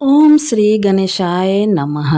ओम श्री गणेशाय नमः।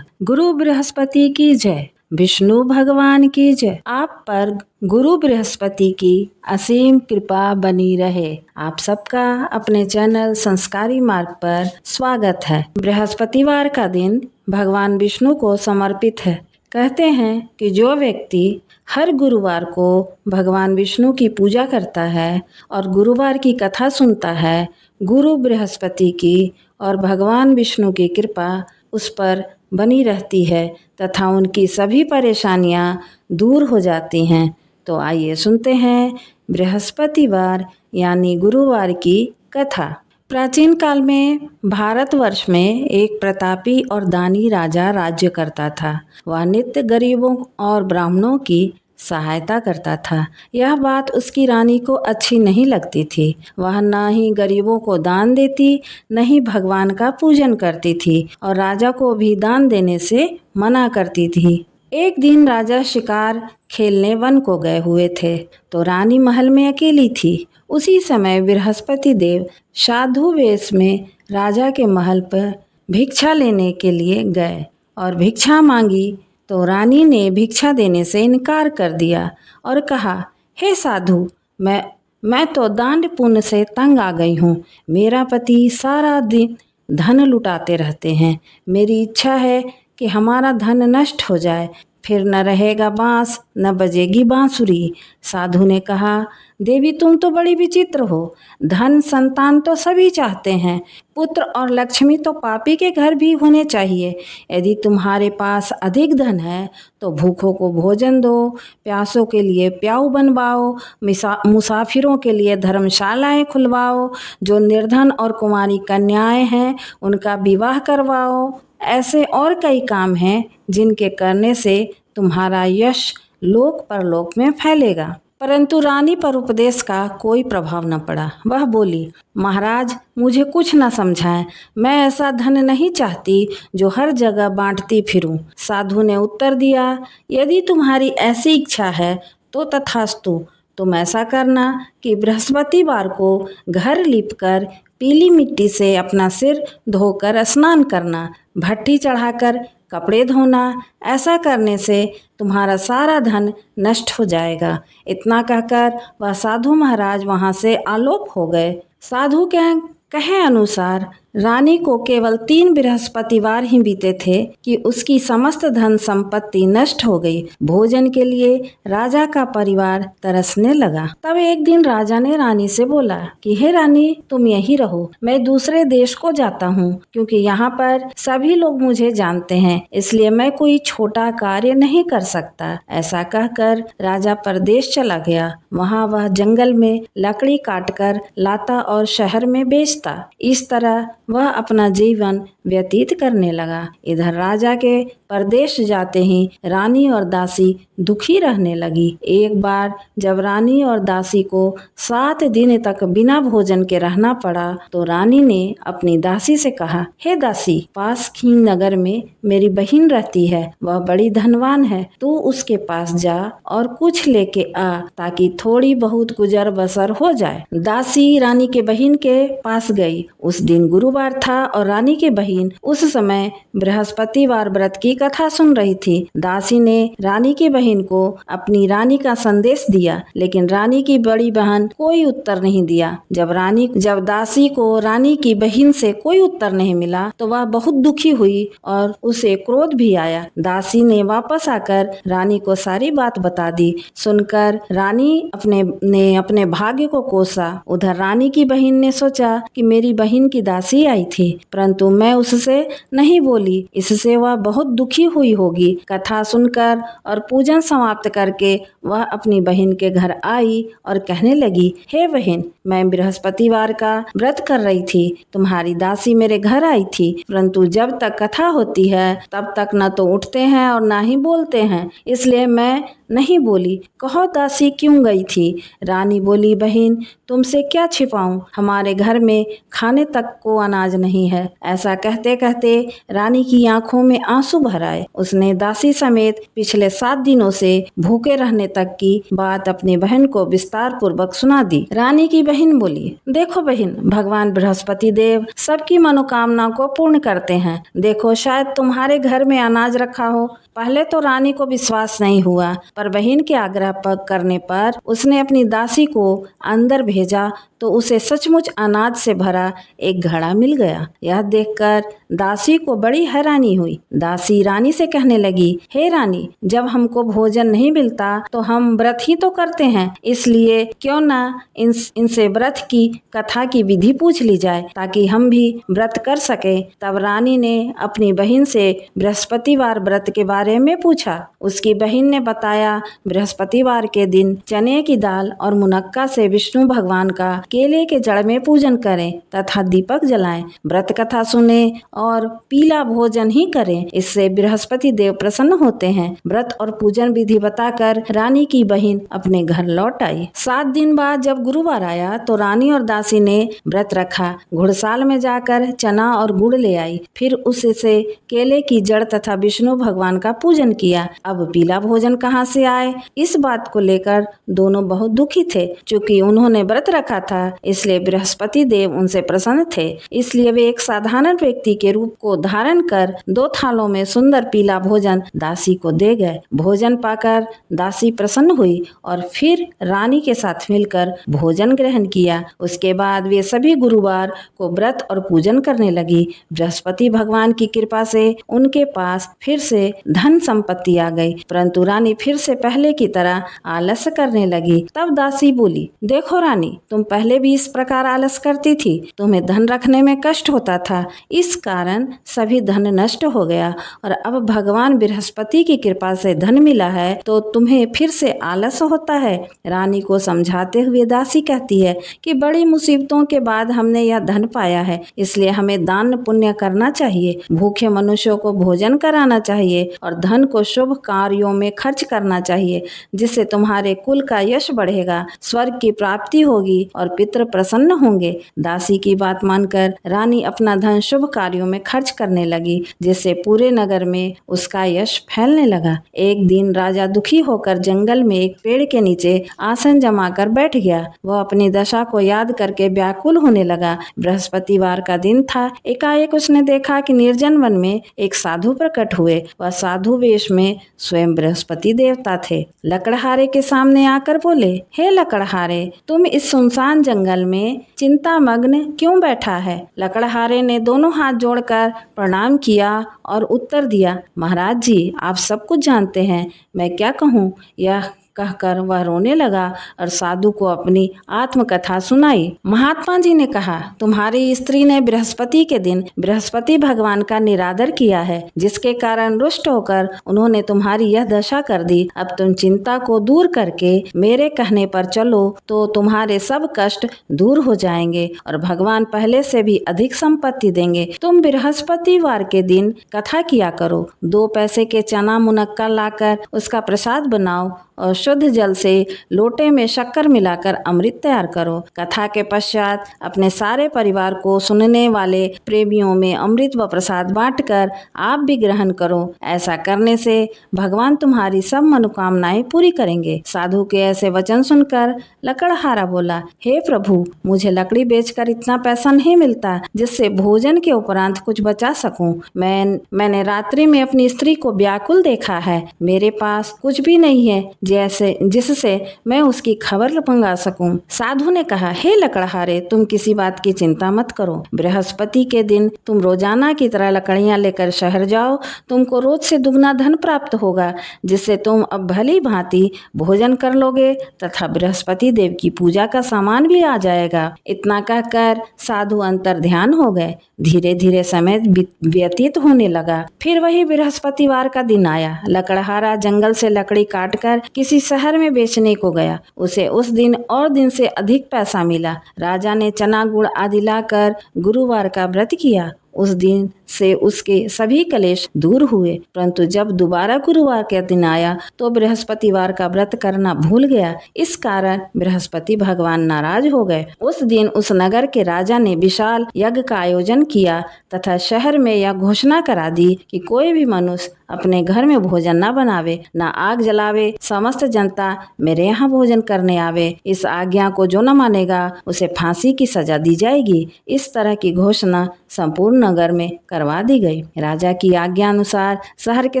गुरु बृहस्पति की जय। विष्णु भगवान की जय। आप पर गुरु बृहस्पति की असीम कृपा बनी रहे। आप सबका अपने चैनल संस्कारी मार्ग पर स्वागत है। बृहस्पतिवार का दिन भगवान विष्णु को समर्पित है। कहते हैं कि जो व्यक्ति हर गुरुवार को भगवान विष्णु की पूजा करता है और गुरुवार की कथा सुनता है, गुरु बृहस्पति की और भगवान विष्णु की कृपा उस पर बनी रहती है तथा उनकी सभी परेशानियां दूर हो जाती हैं। तो आइए सुनते हैं बृहस्पतिवार यानी गुरुवार की कथा। प्राचीन काल में भारतवर्ष में एक प्रतापी और दानी राजा राज्य करता था। वह नित्य गरीबों और ब्राह्मणों की सहायता करता था। यह बात उसकी रानी को अच्छी नहीं लगती थी। वह न ही गरीबों को दान देती, न ही भगवान का पूजन करती थी और राजा को भी दान देने से मना करती थी। एक दिन राजा शिकार खेलने वन को गए हुए थे तो रानी महल में अकेली थी। उसी समय बृहस्पति देव साधु वेश में राजा के महल पर भिक्षा लेने के लिए गए और भिक्षा मांगी तो रानी ने भिक्षा देने से इनकार कर दिया और कहा, हे साधु, मैं तो दान पुण्य से तंग आ गई हूँ। मेरा पति सारा दिन धन लुटाते रहते हैं। मेरी इच्छा है कि हमारा धन नष्ट हो जाए, फिर न रहेगा बांस न बजेगी बांसुरी। साधु ने कहा, देवी तुम तो बड़ी विचित्र हो। धन संतान तो सभी चाहते हैं, पुत्र और लक्ष्मी तो पापी के घर भी होने चाहिए। यदि तुम्हारे पास अधिक धन है तो भूखों को भोजन दो, प्यासों के लिए प्याऊ बनवाओ, मुसाफिरों के लिए धर्मशालाएं खुलवाओ, जो निर्धन और कुंवारी कन्याएं हैं उनका विवाह करवाओ। ऐसे और कई काम हैं जिनके करने से तुम्हारा यश लोक परलोक में फैलेगा। परंतु रानी पर उपदेश का कोई प्रभाव न पड़ा। वह बोली, महाराज मुझे कुछ न समझाएं। मैं ऐसा धन नहीं चाहती जो हर जगह बांटती फिरूं। साधु ने उत्तर दिया, यदि तुम्हारी ऐसी इच्छा है तो तथास्तु। तुम ऐसा करना कि बृहस्पतिवार को घर लीपकर पीली मिट्टी से अपना सिर धोकर स्नान करना, भट्टी चढ़ाकर कपड़े धोना। ऐसा करने से तुम्हारा सारा धन नष्ट हो जाएगा। इतना कहकर वह साधु महाराज वहाँ से आलोप हो गए। साधु के कहे अनुसार रानी को केवल 3 बृहस्पतिवार ही बीते थे कि उसकी समस्त धन संपत्ति नष्ट हो गई। भोजन के लिए राजा का परिवार तरसने लगा। तब एक दिन राजा ने रानी से बोला कि हे रानी, तुम यहीं रहो, मैं दूसरे देश को जाता हूँ, क्योंकि यहाँ पर सभी लोग मुझे जानते हैं, इसलिए मैं कोई छोटा कार्य नहीं कर सकता। ऐसा कहकर राजा परदेश चला गया। वहाँ वह जंगल में लकड़ी काटकर लाता और शहर में बेचता। इस तरह वह अपना जीवन व्यतीत करने लगा। इधर राजा के परदेश जाते ही रानी और दासी दुखी रहने लगी। एक बार जब रानी और दासी को 7 दिन तक बिना भोजन के रहना पड़ा तो रानी ने अपनी दासी से कहा, हे दासी, पास की नगर में मेरी बहन रहती है, वह बड़ी धनवान है। तू उसके पास जा और कुछ लेके आ ताकि थोड़ी बहुत गुजर बसर हो जाए। दासी रानी के बहन के पास गई। उस दिन गुरुवार था और रानी की बहन उस समय बृहस्पतिवार व्रत की कथा सुन रही थी। दासी ने रानी की बहन को अपनी रानी का संदेश दिया, लेकिन रानी की बड़ी बहन कोई उत्तर नहीं दिया। जब दासी को रानी की बहन से कोई उत्तर नहीं मिला तो वह बहुत दुखी हुई और उसे क्रोध भी आया। दासी ने वापस आकर रानी को सारी बात बता दी। सुनकर रानी अपने भाग्य को कोसा। उधर रानी की बहन ने सोचा कि मेरी बहन की दासी आई थी, परंतु मैं उससे नहीं बोली, इससे वह बहुत दुखी हुई होगी। कथा सुनकर और पूजन समाप्त करके वह अपनी बहन के घर आई और कहने लगी, हे बहन, मैं बृहस्पतिवार का व्रत कर रही थी। तुम्हारी दासी मेरे घर आई थी, परंतु जब तक कथा होती है तब तक न तो उठते हैं और ना ही बोलते हैं, इसलिए मैं नहीं बोली। कहो दासी क्यों गई थी? रानी बोली, बहन तुमसे क्या छिपाऊं, हमारे घर में खाने तक को अनाज नहीं है। ऐसा कहते कहते रानी की आंखों में आंसू भर आए। उसने दासी समेत पिछले 7 दिनों से भूखे रहने तक की बात अपनी बहन को विस्तार पूर्वक सुना दी। रानी की बहन बोली, देखो बहन, भगवान बृहस्पति देव सबकी मनोकामना को पूर्ण करते हैं। देखो शायद तुम्हारे घर में अनाज रखा हो। पहले तो रानी को विश्वास नहीं हुआ, पर बहन के आग्रह करने पर उसने अपनी दासी को अंदर भेजा तो उसे सचमुच अनाज से भरा एक घड़ा मिल गया। यह देखकर दासी को बड़ी हैरानी हुई। दासी रानी से कहने लगी, हे रानी, जब हमको भोजन नहीं मिलता तो हम व्रत ही तो करते हैं, इसलिए क्यों ना इनसे व्रत की कथा की विधि पूछ ली जाए ताकि हम भी व्रत कर सके। तब रानी ने अपनी बहन से बृहस्पतिवार व्रत के बारे में पूछा। उसकी बहन ने बताया, बृहस्पतिवार के दिन चने की दाल और मुनक्का से विष्णु भगवान का केले के जड़ में पूजन करें तथा दीपक जलाएं, व्रत कथा सुने और पीला भोजन ही करें, इससे बृहस्पति देव प्रसन्न होते हैं। व्रत और पूजन विधि बताकर रानी की बहन अपने घर लौट आई। 7 दिन बाद जब गुरुवार आया तो रानी और दासी ने व्रत रखा। घुड़साल में जाकर चना और गुड़ ले आई, फिर उससे केले की जड़ तथा विष्णु भगवान का पूजन किया। अब पीला भोजन कहाँ से आए, इस बात को लेकर दोनों बहुत दुखी थे। चूंकि उन्होंने व्रत रखा था इसलिए बृहस्पति देव उनसे प्रसन्न थे, इसलिए वे एक साधारण व्यक्ति के रूप को धारण कर 2 थालों में सुंदर पीला भोजन दासी को दे गए। भोजन पाकर दासी प्रसन्न हुई और फिर रानी के साथ मिलकर भोजन ग्रहण किया। उसके बाद वे सभी गुरुवार को व्रत और पूजन करने लगी। बृहस्पति भगवान की कृपा से उनके पास फिर से धन संपत्ति आ गई, परंतु रानी फिर से पहले की तरह आलस्य करने लगी। तब दासी बोली, देखो रानी, तुम पहले भी इस प्रकार आलस करती थी, तुम्हें धन रखने में कष्ट होता था, इस कारण सभी धन नष्ट हो गया और अब भगवान बृहस्पति की कृपा से धन मिला है तो तुम्हें फिर से आलस होता है। रानी को समझाते हुए दासी कहती है कि बड़ी मुसीबतों के बाद हमने यह धन पाया है, इसलिए हमें दान पुण्य करना चाहिए, भूखे मनुष्यों को भोजन कराना चाहिए और धन को शुभ कार्यों में खर्च करना चाहिए, जिससे तुम्हारे कुल का यश बढ़ेगा, स्वर्ग की प्राप्ति होगी और पितृ प्रसन्न होंगे। दासी की बात मानकर रानी अपना धन शुभ कार्यों में खर्च करने लगी, जिससे पूरे नगर में उसका यश फैलने लगा। एक दिन राजा दुखी होकर जंगल में एक पेड़ के नीचे आसन जमाकर बैठ गया। वह अपनी दशा को याद करके व्याकुल होने लगा। बृहस्पतिवार का दिन था। एकाएक उसने देखा कि निर्जन वन में एक साधु प्रकट हुए। वह साधु वेश में स्वयं बृहस्पति देवता थे। लकड़हारे के सामने आकर बोले, हे लकड़हारे, तुम इस सुनसान जंगल में चिंतामग्न क्यों बैठा है? लकड़हारे ने दोनों हाथ जोड़कर प्रणाम किया और उत्तर दिया, महाराज जी, आप सब कुछ जानते हैं, मैं क्या कहूँ। यह कहकर वह रोने लगा और साधु को अपनी आत्मकथा सुनाई। महात्मा जी ने कहा, तुम्हारी स्त्री ने बृहस्पति के दिन बृहस्पति भगवान का निरादर किया है, जिसके कारण रुष्ट होकर उन्होंने तुम्हारी यह दशा कर दी। अब तुम चिंता को दूर करके मेरे कहने पर चलो तो तुम्हारे सब कष्ट दूर हो जाएंगे और भगवान पहले से भी अधिक संपत्ति देंगे। तुम बृहस्पतिवार के दिन कथा किया करो, 2 पैसे के चना मुनक्का लाकर उसका प्रसाद बनाओ और शुद्ध जल से लोटे में शक्कर मिलाकर अमृत तैयार करो। कथा के पश्चात अपने सारे परिवार को सुनने वाले प्रेमियों में अमृत व प्रसाद बांटकर आप भी ग्रहण करो। ऐसा करने से भगवान तुम्हारी सब मनोकामनाएं पूरी करेंगे। साधु के ऐसे वचन सुनकर लकड़हारा बोला, हे प्रभु, मुझे लकड़ी बेचकर इतना पैसा नहीं मिलता जिससे भोजन के उपरांत कुछ बचा सकूं। मैंने रात्रि में अपनी स्त्री को व्याकुल देखा है। मेरे पास कुछ भी नहीं है जिससे मैं उसकी खबर मंगा सकूं। साधु ने कहा, हे लकड़हारे, तुम किसी बात की चिंता मत करो। बृहस्पति के दिन तुम रोजाना की तरह लकड़ियां लेकर शहर जाओ। तुमको रोज से दुगना धन प्राप्त होगा, जिससे तुम अब भली भांति भोजन कर लोगे तथा बृहस्पति देव की पूजा का सामान भी आ जाएगा। इतना कहकर साधु अंतर ध्यान हो गए। धीरे धीरे समय व्यतीत होने लगा। फिर वही बृहस्पतिवार का दिन आया। लकड़हारा जंगल से लकड़ी काटकर किसी शहर में बेचने को गया। उसे उस दिन और दिन से अधिक पैसा मिला। राजा ने चना गुड़ आदि लाकर गुरुवार का व्रत किया। उस दिन से उसके सभी कलेश दूर हुए। परंतु जब दोबारा गुरुवार के दिन आया तो बृहस्पतिवार का व्रत करना भूल गया। इस कारण बृहस्पति भगवान नाराज हो गए। उस दिन उस नगर के राजा ने विशाल यज्ञ का आयोजन किया तथा शहर में यह घोषणा करा दी कि कोई भी मनुष्य अपने घर में भोजन न बनावे, न आग जलावे, समस्त जनता मेरे यहाँ भोजन करने आवे। इस आज्ञा को जो न मानेगा उसे फांसी की सजा दी जाएगी। इस तरह की घोषणा संपूर्ण नगर में करवा दी गई। राजा की आज्ञा अनुसार शहर के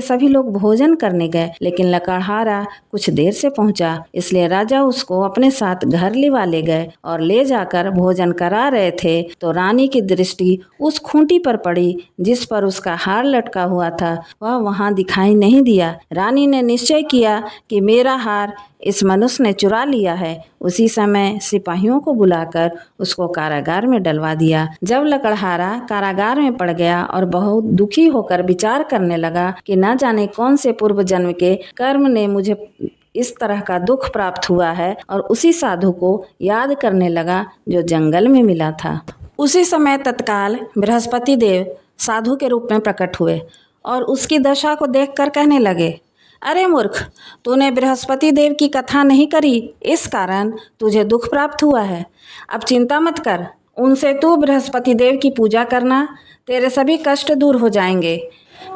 सभी लोग भोजन करने गए, लेकिन लकड़हारा कुछ देर से पहुंचा, इसलिए राजा उसको अपने साथ घर लिवा ले गए और ले जाकर भोजन करा रहे थे तो रानी की दृष्टि उस खूंटी पर पड़ी जिस पर उसका हार लटका हुआ था। वह वहां दिखाई नहीं दिया। रानी ने निश्चय किया कि मेरा हार इस मनुष्य ने चुरा लिया है। उसी समय सिपाहियों को बुलाकर उसको कारागार में डलवा दिया। जब लकड़हारा कारागार में पड़ गया और बहुत दुखी होकर विचार करने लगा कि न जाने कौन से पूर्व जन्म के कर्म ने मुझे इस तरह का दुख प्राप्त हुआ है, और उसी साधु को याद करने लगा जो जंगल में मिला था। उसी समय तत्काल बृहस्पति देव साधु के रूप में प्रकट हुए और उसकी दशा को देखकर कहने लगे, अरे मूर्ख, तूने बृहस्पति देव की कथा नहीं करी, इस कारण तुझे दुख प्राप्त हुआ है। अब चिंता मत कर, उनसे तू बृहस्पति देव की पूजा करना, तेरे सभी कष्ट दूर हो जाएंगे।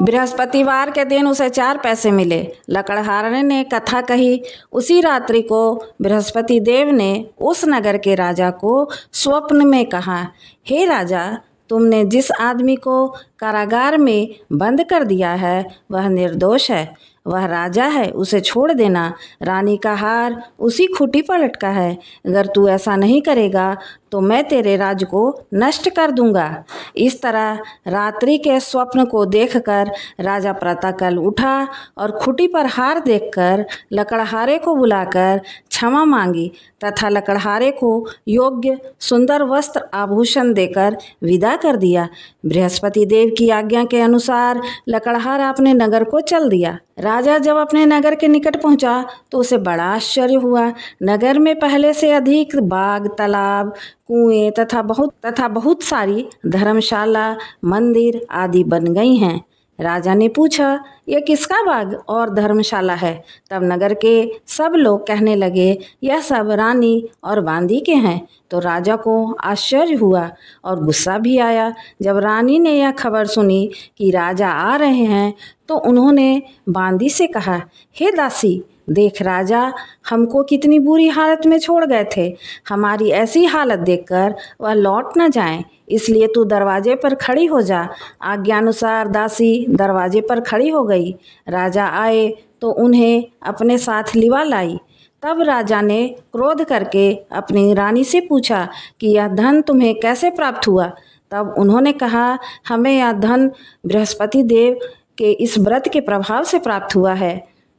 बृहस्पतिवार के दिन उसे 4 पैसे मिले। लकड़हारे ने कथा कही। उसी रात्रि को बृहस्पति देव ने उस नगर के राजा को स्वप्न में कहा, हे राजा, तुमने जिस आदमी को कारागार में बंद कर दिया है वह निर्दोष है, वह राजा है, उसे छोड़ देना। रानी का हार उसी खूंटी पर लटका है। अगर तू ऐसा नहीं करेगा तो मैं तेरे राज को नष्ट कर दूंगा। इस तरह रात्रि के स्वप्न को देखकर राजा प्रातःकाल उठा और खूंटी पर हार देखकर लकड़हारे को बुलाकर क्षमा मांगी तथा लकड़हारे को योग्य सुंदर वस्त्र आभूषण देकर विदा कर दिया। बृहस्पति देव की आज्ञा के अनुसार लकड़हारा अपने नगर को चल दिया। राजा जब अपने नगर के निकट पहुंचा तो उसे बड़ा आश्चर्य हुआ। नगर में पहले से अधिक बाग, तालाब, कुएं तथा बहुत सारी धर्मशाला, मंदिर आदि बन गई हैं। राजा ने पूछा, यह किसका बाग और धर्मशाला है? तब नगर के सब लोग कहने लगे, यह सब रानी और बांदी के हैं। तो राजा को आश्चर्य हुआ और गुस्सा भी आया। जब रानी ने यह खबर सुनी कि राजा आ रहे हैं तो उन्होंने बांदी से कहा, हे दासी, देख राजा हमको कितनी बुरी हालत में छोड़ गए थे। हमारी ऐसी हालत देखकर वह लौट न जाएं, इसलिए तू दरवाजे पर खड़ी हो जा। आज्ञानुसार दासी दरवाजे पर खड़ी हो गई। राजा आए तो उन्हें अपने साथ लिवा लाई। तब राजा ने क्रोध करके अपनी रानी से पूछा कि यह धन तुम्हें कैसे प्राप्त हुआ? तब उन्होंने कहा, हमें यह धन बृहस्पति देव के इस व्रत के प्रभाव से प्राप्त हुआ है।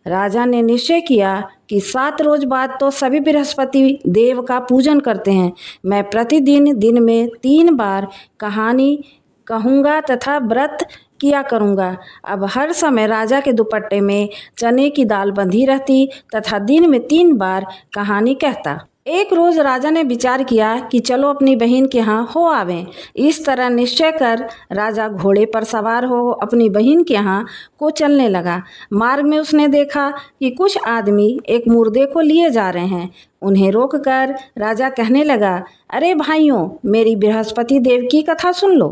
राजा ने निश्चय किया कि 7 रोज बाद तो सभी बृहस्पति देव का पूजन करते हैं। मैं प्रतिदिन दिन में 3 बार कहानी कहूँगा तथा व्रत किया करूँगा। अब हर समय राजा के दुपट्टे में चने की दाल बंधी रहती तथा दिन में 3 बार कहानी कहता। एक रोज राजा ने विचार किया कि चलो अपनी बहन के यहाँ हो आवें। इस तरह निश्चय कर राजा घोड़े पर सवार हो अपनी बहन के यहाँ को चलने लगा। मार्ग में उसने देखा कि कुछ आदमी एक मुर्दे को लिए जा रहे हैं। उन्हें रोककर राजा कहने लगा, अरे भाइयों, मेरी बृहस्पति देव की कथा सुन लो।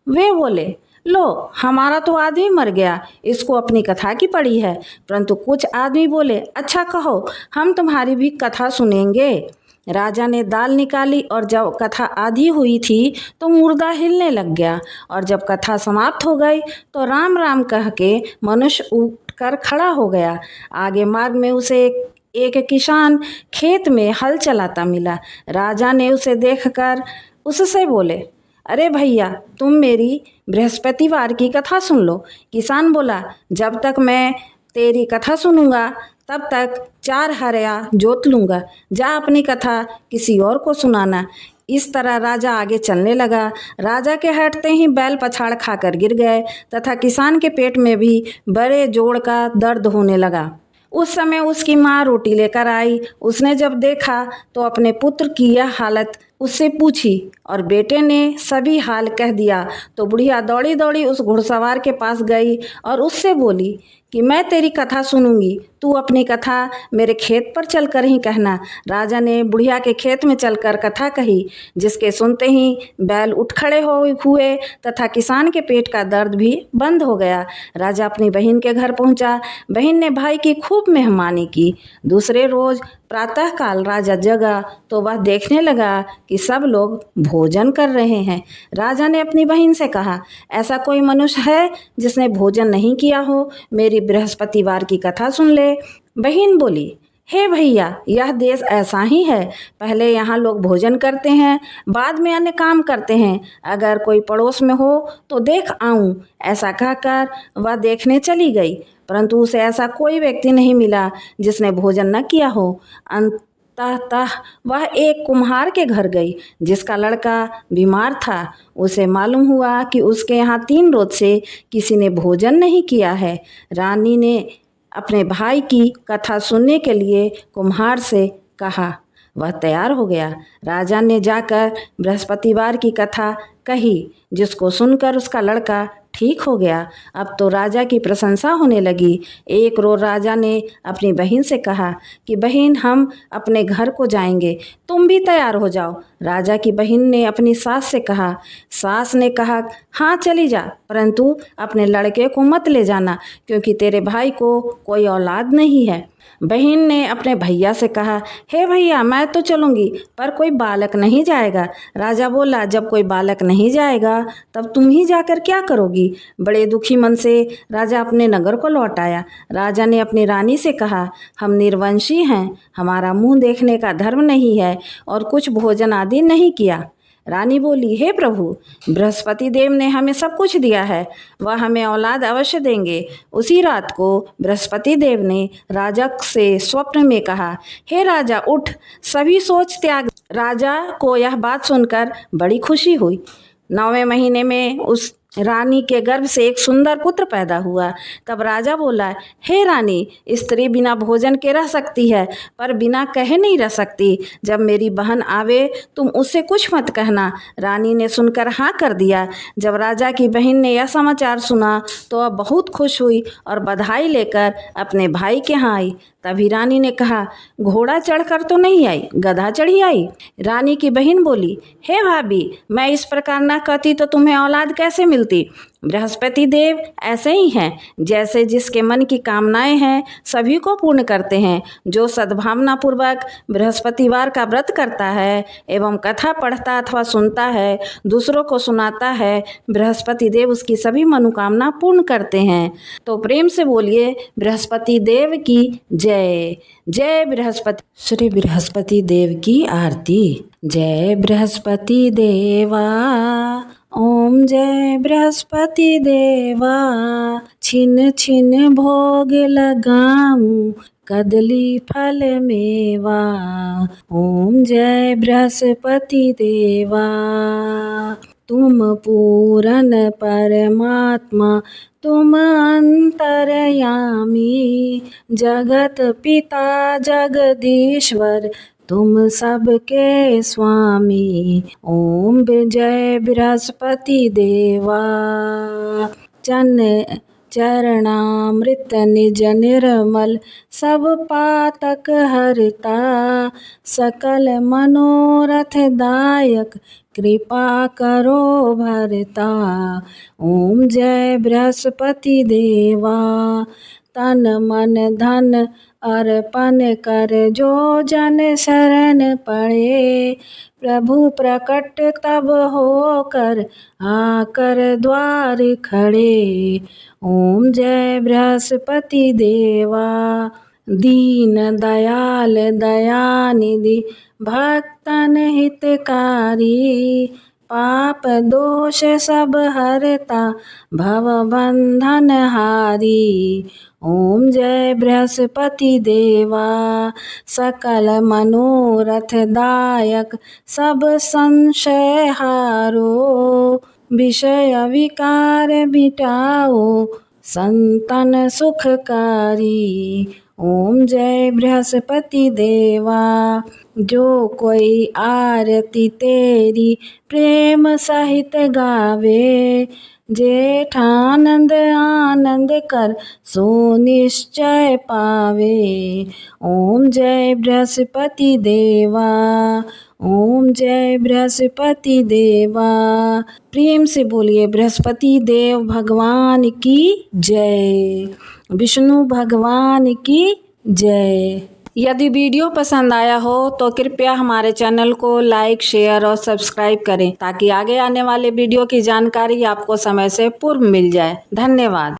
वे बोले, लो, हमारा तो आदमी मर गया, इसको अपनी कथा की पड़ी है। परंतु कुछ आदमी बोले, अच्छा कहो, हम तुम्हारी भी कथा सुनेंगे। राजा ने दाल निकाली और जब कथा आधी हुई थी तो मुर्दा हिलने लग गया, और जब कथा समाप्त हो गई तो राम राम कह के मनुष्य उठकर खड़ा हो गया। आगे मार्ग में उसे एक किसान खेत में हल चलाता मिला। राजा ने उसे देखकर उससे बोले, अरे भैया, तुम मेरी बृहस्पतिवार की कथा सुन लो। किसान बोला, जब तक मैं तेरी कथा सुनूंगा तब तक 4 हरिया जोत लूँगा। जा अपनी कथा किसी और को सुनाना। इस तरह राजा आगे चलने लगा। राजा के हटते ही बैल पछाड़ खाकर गिर गए तथा किसान के पेट में भी बड़े जोड़ का दर्द होने लगा। उस समय उसकी माँ रोटी लेकर आई। उसने जब देखा तो अपने पुत्र की यह हालत उससे पूछी और बेटे ने सभी हाल कह दिया तो बुढ़िया दौड़ी दौड़ी उस घुड़सवार के पास गई और उससे बोली कि मैं तेरी कथा सुनूंगी, तू अपनी कथा मेरे खेत पर चलकर ही कहना। राजा ने बुढ़िया के खेत में चलकर कथा कही, जिसके सुनते ही बैल उठ खड़े हुए तथा किसान के पेट का दर्द भी बंद हो गया। राजा अपनी बहन के घर पहुंचा। बहन ने भाई की खूब मेहमानी की। दूसरे रोज प्रातःकाल राजा जगा तो वह देखने लगा कि सब लोग भोजन कर रहे हैं। राजा ने अपनी बहन से कहा, ऐसा कोई मनुष्य है जिसने भोजन नहीं किया हो? मेरी बृहस्पतिवार की कथा सुन ले। बहन बोली, हे भैया, यह देश ऐसा ही है। पहले यहाँ लोग भोजन करते हैं, बाद में अन्य काम करते हैं। अगर कोई पड़ोस में हो तो देख आऊं। ऐसा कहकर वह देखने चली गई, परंतु उसे ऐसा कोई व्यक्ति नहीं मिला जिसने भोजन न किया हो। अंततः वह एक कुम्हार के घर गई, जिसका लड़का बीमार था। उसे मालूम हुआ कि उसके यहाँ 3 रोज से किसी ने भोजन नहीं किया है। रानी ने अपने भाई की कथा सुनने के लिए कुम्हार से कहा। वह तैयार हो गया। राजा ने जाकर बृहस्पतिवार की कथा कही, जिसको सुनकर उसका लड़का ठीक हो गया। अब तो राजा की प्रशंसा होने लगी। एक रोज राजा ने अपनी बहन से कहा कि बहन, हम अपने घर को जाएंगे, तुम भी तैयार हो जाओ। राजा की बहन ने अपनी सास से कहा। सास ने कहा, हाँ चली जा, परंतु अपने लड़के को मत ले जाना, क्योंकि तेरे भाई को कोई औलाद नहीं है। बहन ने अपने भैया से कहा, हे भैया, मैं तो चलूँगी, पर कोई बालक नहीं जाएगा। राजा बोला, जब कोई बालक नहीं जाएगा तब तुम ही जाकर क्या करोगी? बड़े दुखी मन से राजा अपने नगर को लौट आया। राजा ने अपनी रानी से कहा, हम निर्वंशी हैं, हमारा मुंह देखने का धर्म नहीं है और कुछ भोजन आदि नहीं किया। रानी बोली, हे प्रभु, बृहस्पति देव ने हमें सब कुछ दिया है, वह हमें औलाद अवश्य देंगे। उसी रात को बृहस्पति देव ने राजा से स्वप्न में कहा, हे राजा, उठ, सभी सोच त्याग। राजा को यह बात सुनकर बड़ी खुशी हुई। 9वें महीने में उस रानी के गर्भ से एक सुंदर पुत्र पैदा हुआ। तब राजा बोला, हे रानी, स्त्री बिना भोजन के रह सकती है, पर बिना कहे नहीं रह सकती। जब मेरी बहन आवे तुम उससे कुछ मत कहना। रानी ने सुनकर हाँ कर दिया। जब राजा की बहन ने यह समाचार सुना तो वह बहुत खुश हुई और बधाई लेकर अपने भाई के यहाँ आई। तभी रानी ने कहा, घोड़ा चढ़कर तो नहीं आई, गधा चढ़ी आई। रानी की बहन बोली, हे भाभी, मैं इस प्रकार न कहती तो तुम्हें औलाद कैसे मिलती? बृहस्पति देव ऐसे ही हैं, जैसे जिसके मन की कामनाएं हैं सभी को पूर्ण करते हैं। जो सद्भावना पूर्वक बृहस्पतिवार का व्रत करता है एवं कथा पढ़ता अथवा सुनता है, दूसरों को सुनाता है, बृहस्पति देव उसकी सभी मनोकामना पूर्ण करते हैं। तो प्रेम से बोलिए, बृहस्पति देव की जय। जय बृहस्पति। श्री बृहस्पति देव की आरती। जय बृहस्पति देवा, ओम जय बृहस्पति देवा। छिन छिन भोग लगाऊं, कदली फल मेवा। ओम जय बृहस्पति देवा। तुम पूरन परमात्मा, तुम अंतर्यामी, जगत पिता जगदीश्वर, तुम सबके स्वामी। ओम जय बृहस्पति देवा। चरणामृत निज निर्मल, सब पातक हरता, सकल मनोरथ दायक, कृपा करो भरता। ओम जय बृहस्पति देवा। तन मन धन अर्पण कर जो जन शरण पड़े, प्रभु प्रकट तब होकर आकर द्वार खड़े। ओम जय बृहस्पति देवा। दीन दयाल दयानिधि, भक्तन हितकारी, पाप दोष सब हरता, भव बंधन हारी। ओम जय बृहस्पति देवा। सकल मनोरथ दायक, सब संशय हारो, विषय विकार मिटाओ, संतन सुखकारी। ओम जय बृहस्पति देवा। जो कोई आरती तेरी प्रेम सहित गावे, जेठानंद आनंद कर सो निश्चय पावे। ओम जय बृहस्पति देवा। ओम जय बृहस्पति देवा। प्रेम से बोलिए बृहस्पति देव भगवान की जय, विष्णु भगवान की जय। यदि वीडियो पसंद आया हो तो कृपया हमारे चैनल को लाइक, शेयर और सब्सक्राइब करें ताकि आगे आने वाले वीडियो की जानकारी आपको समय से पूर्व मिल जाए। धन्यवाद।